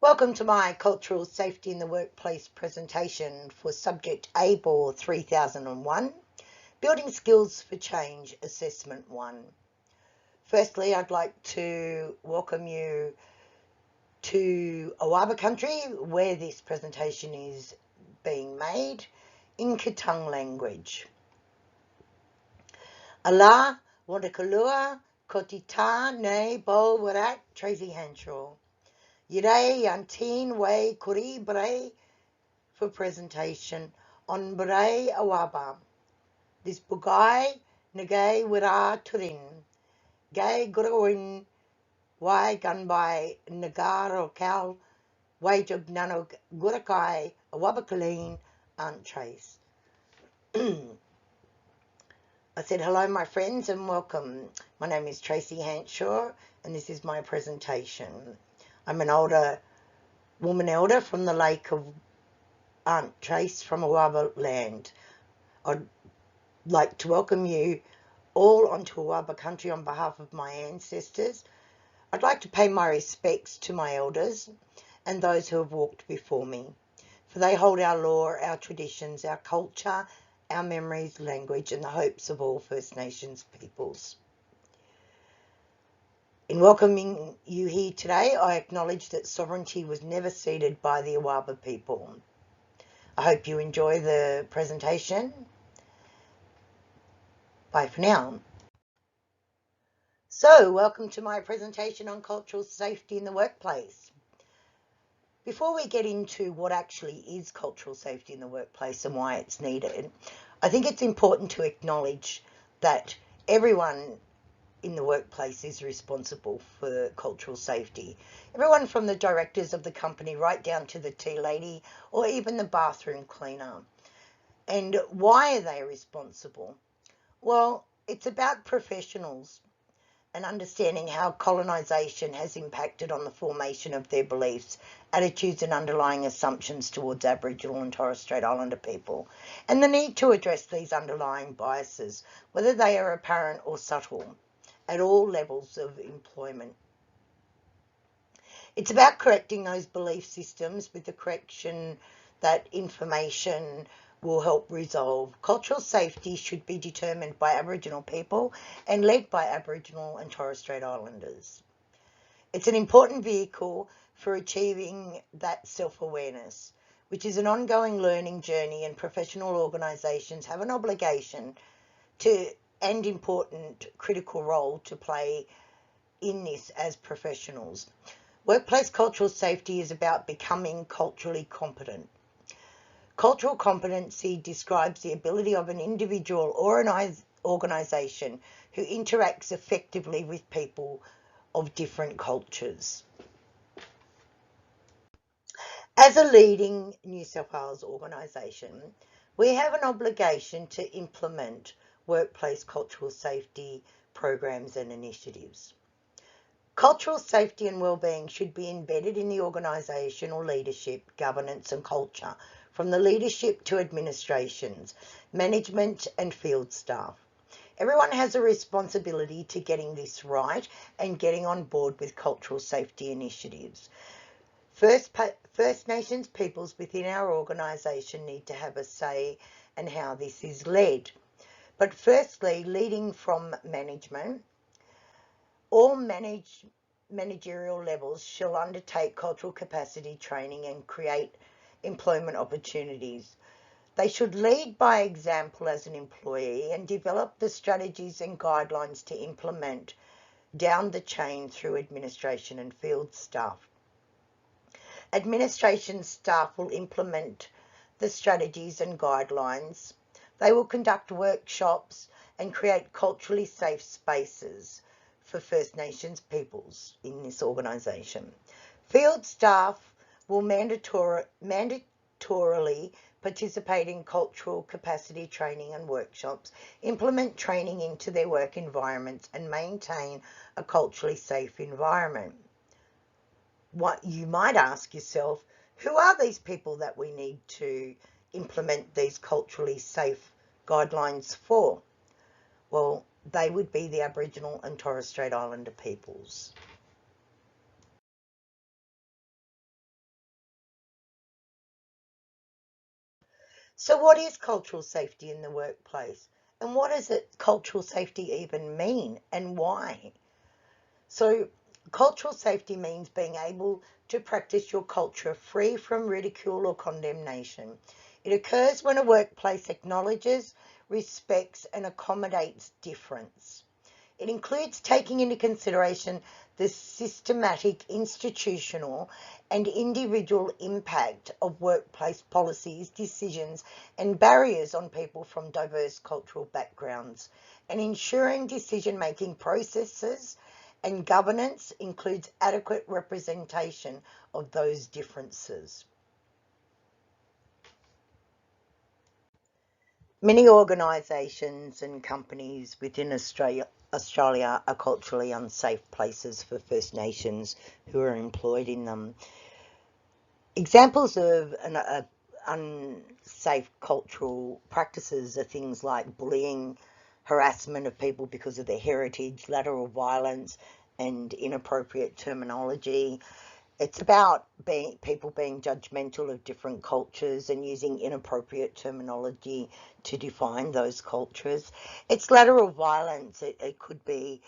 Welcome to my Cultural Safety in the Workplace presentation for Subject ABOR 3001, Building Skills for Change Assessment 1. Firstly, I'd like to welcome you to Awaba country, where this presentation is being made in Katung language. Allah, Wadakalua, Kotita, Ne, Bo, Warat, Tracey Hanshaw. Yirei Yantin Way Kuri Bray for presentation on Bray Awaba. This Bugai Nagay Wira Turin. Gay Gurwin Wai Gunby Nagaro Kal Wajug Nanog Gurakai Awabakaleen Aunt Trace. I said hello my friends and welcome. My name is Tracey Hanshaw and this is my presentation. I'm an woman elder from the lake of Aunt Trace from Awaba land. I'd like to welcome you all onto Awaba country on behalf of my ancestors. I'd like to pay my respects to my elders and those who have walked before me, for they hold our law, our traditions, our culture, our memories, language, and the hopes of all First Nations peoples. In welcoming you here today, I acknowledge that sovereignty was never ceded by the Awaba people. I hope you enjoy the presentation. Bye for now. So, welcome to my presentation on cultural safety in the workplace. Before we get into what actually is cultural safety in the workplace and why it's needed, I think it's important to acknowledge that everyone in the workplace is responsible for cultural safety. Everyone from the directors of the company right down to the tea lady or even the bathroom cleaner. And why are they responsible? Well, it's about professionals and understanding how colonisation has impacted on the formation of their beliefs, attitudes and underlying assumptions towards Aboriginal and Torres Strait Islander people, and the need to address these underlying biases, whether they are apparent or subtle, at all levels of employment. It's about correcting those belief systems with the correction that information will help resolve. Cultural safety should be determined by Aboriginal people and led by Aboriginal and Torres Strait Islanders. It's an important vehicle for achieving that self-awareness, which is an ongoing learning journey, and professional organisations have an obligation and important critical role to play in this as professionals. Workplace cultural safety is about becoming culturally competent. Cultural competency describes the ability of an individual or an organisation who interacts effectively with people of different cultures. As a leading New South Wales organisation, we have an obligation to implement workplace cultural safety programs and initiatives. Cultural safety and wellbeing should be embedded in the organisational leadership, governance and culture, from the leadership to administrations, management and field staff. Everyone has a responsibility to getting this right and getting on board with cultural safety initiatives. First Nations peoples within our organisation need to have a say in how this is led. But firstly, leading from management, all managerial levels shall undertake cultural capacity training and create employment opportunities. They should lead by example as an employee and develop the strategies and guidelines to implement down the chain through administration and field staff. Administration staff will implement the strategies and guidelines. They will conduct workshops and create culturally safe spaces for First Nations peoples in this organisation. Field staff will mandatorily participate in cultural capacity training and workshops, implement training into their work environments and maintain a culturally safe environment. What you might ask yourself, who are these people that we need to implement these culturally safe guidelines for? Well, they would be the Aboriginal and Torres Strait Islander peoples. So what is cultural safety in the workplace? And what does it cultural safety even mean and why? So cultural safety means being able to practice your culture free from ridicule or condemnation. It occurs when a workplace acknowledges, respects, and accommodates difference. It includes taking into consideration the systematic, institutional, and individual impact of workplace policies, decisions, and barriers on people from diverse cultural backgrounds, and ensuring decision-making processes and governance includes adequate representation of those differences. Many organisations and companies within Australia are culturally unsafe places for First Nations who are employed in them. Examples of unsafe cultural practices are things like bullying, harassment of people because of their heritage, lateral violence, and inappropriate terminology. It's about people being judgmental of different cultures and using inappropriate terminology to define those cultures. It's lateral violence. It could be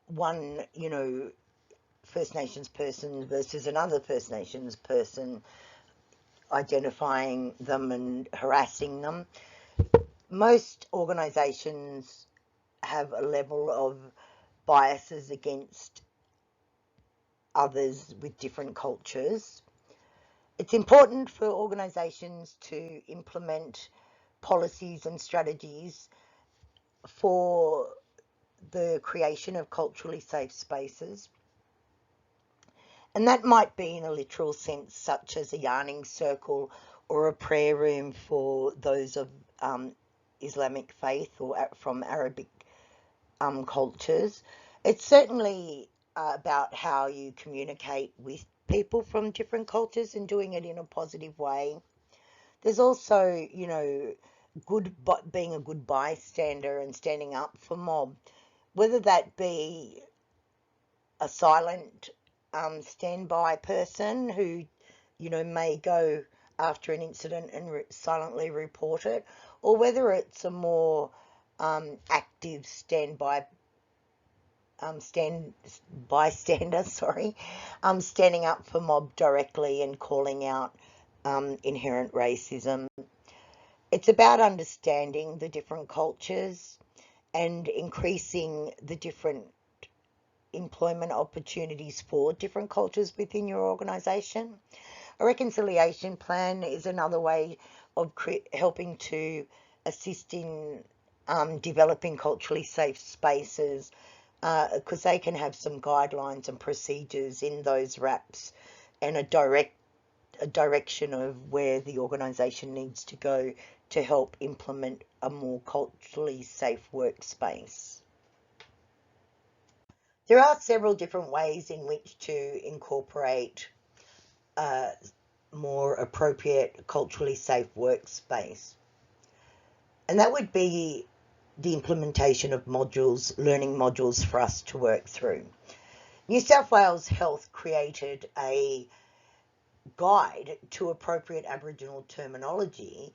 one, First Nations person versus another First Nations person, identifying them and harassing them. Most organisations have a level of biases against others with different cultures. It's important for organisations to implement policies and strategies for the creation of culturally safe spaces. And that might be in a literal sense, such as a yarning circle or a prayer room for those of Islamic faith or from Arabic cultures. It's certainly about how you communicate with people from different cultures and doing it in a positive way. There's also, being a good bystander and standing up for mob, whether that be a silent standby person who, may go after an incident and silently report it, or whether it's a more active bystander, sorry, standing up for mob directly and calling out inherent racism. It's about understanding the different cultures and increasing the different employment opportunities for different cultures within your organisation. A reconciliation plan is another way of helping to assist in developing culturally safe spaces, because they can have some guidelines and procedures in those RAPs and a direction of where the organisation needs to go to help implement a more culturally safe workspace. There are several different ways in which to incorporate a more appropriate culturally safe workspace. And that would be the implementation of modules, learning modules for us to work through. New South Wales Health created a guide to appropriate Aboriginal terminology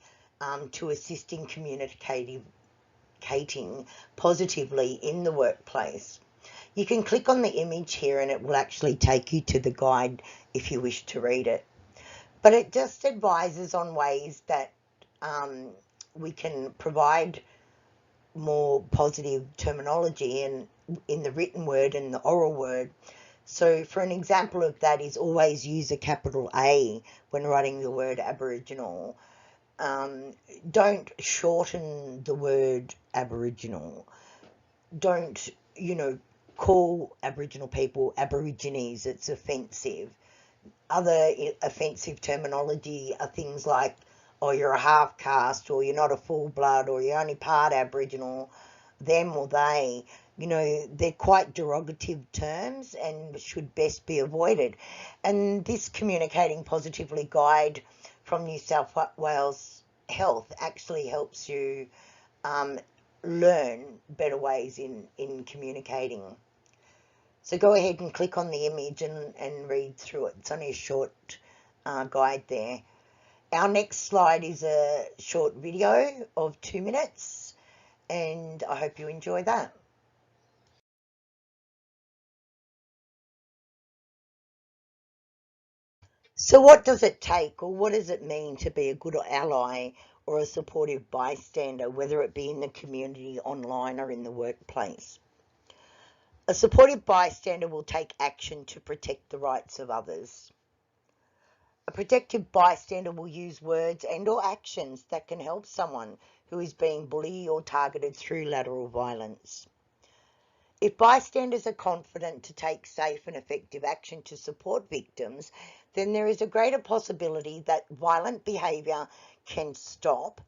to assist in communicating positively in the workplace. You can click on the image here and it will actually take you to the guide if you wish to read it. But it just advises on ways that we can provide more positive terminology in the written word and the oral word. So for an example of that is always use a capital A when writing the word Aboriginal. Don't shorten the word Aboriginal. Don't, call Aboriginal people Aborigines. It's offensive. Other offensive terminology are things like, oh, you're a half caste, or you're not a full blood, or you're only part Aboriginal, them or they. They're quite derogative terms and should best be avoided. And this communicating positively guide from New South Wales Health actually helps you learn better ways in communicating. So go ahead and click on the image and read through it. It's only a short guide there. Our next slide is a short video of 2 minutes, and I hope you enjoy that. So what does it take, or what does it mean to be a good ally or a supportive bystander, whether it be in the community, online, or in the workplace? A supportive bystander will take action to protect the rights of others. A protective bystander will use words and or actions that can help someone who is being bullied or targeted through lateral violence. If bystanders are confident to take safe and effective action to support victims, then there is a greater possibility that violent behaviour can stop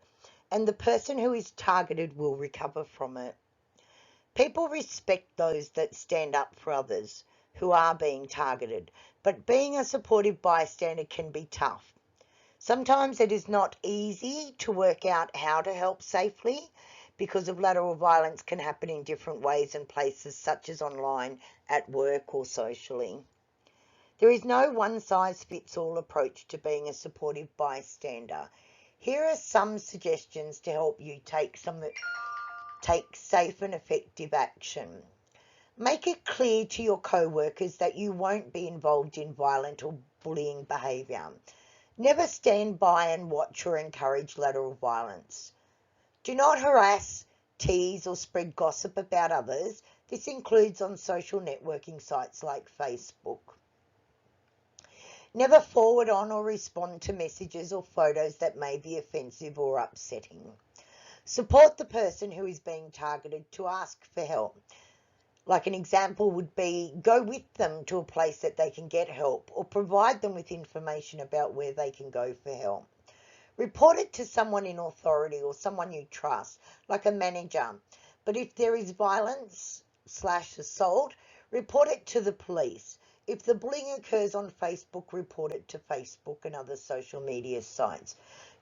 and the person who is targeted will recover from it. People respect those that stand up for others who are being targeted, but being a supportive bystander can be tough. Sometimes it is not easy to work out how to help safely because of lateral violence can happen in different ways and places such as online, at work or socially. There is no one-size-fits-all approach to being a supportive bystander. Here are some suggestions to help you take safe and effective action. Make it clear to your co-workers that you won't be involved in violent or bullying behaviour. Never stand by and watch or encourage lateral violence. Do not harass, tease, or spread gossip about others. This includes on social networking sites like Facebook. Never forward on or respond to messages or photos that may be offensive or upsetting. Support the person who is being targeted to ask for help. Like an example would be go with them to a place that they can get help or provide them with information about where they can go for help. Report it to someone in authority or someone you trust, like a manager. But if there is violence/assault, report it to the police. If the bullying occurs on Facebook, report it to Facebook and other social media sites.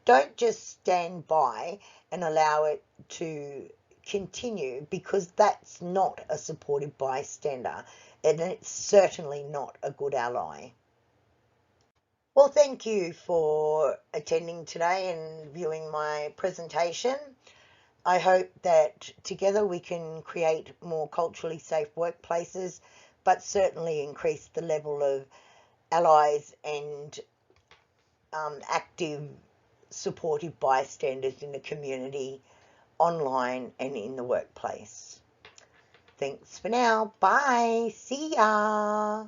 Don't just stand by and allow it to continue, because that's not a supportive bystander and it's certainly not a good ally. Well, thank you for attending today and viewing my presentation. I hope that together we can create more culturally safe workplaces, but certainly increase the level of allies and active supportive bystanders in the community, online and in the workplace. Thanks for now. Bye. See ya.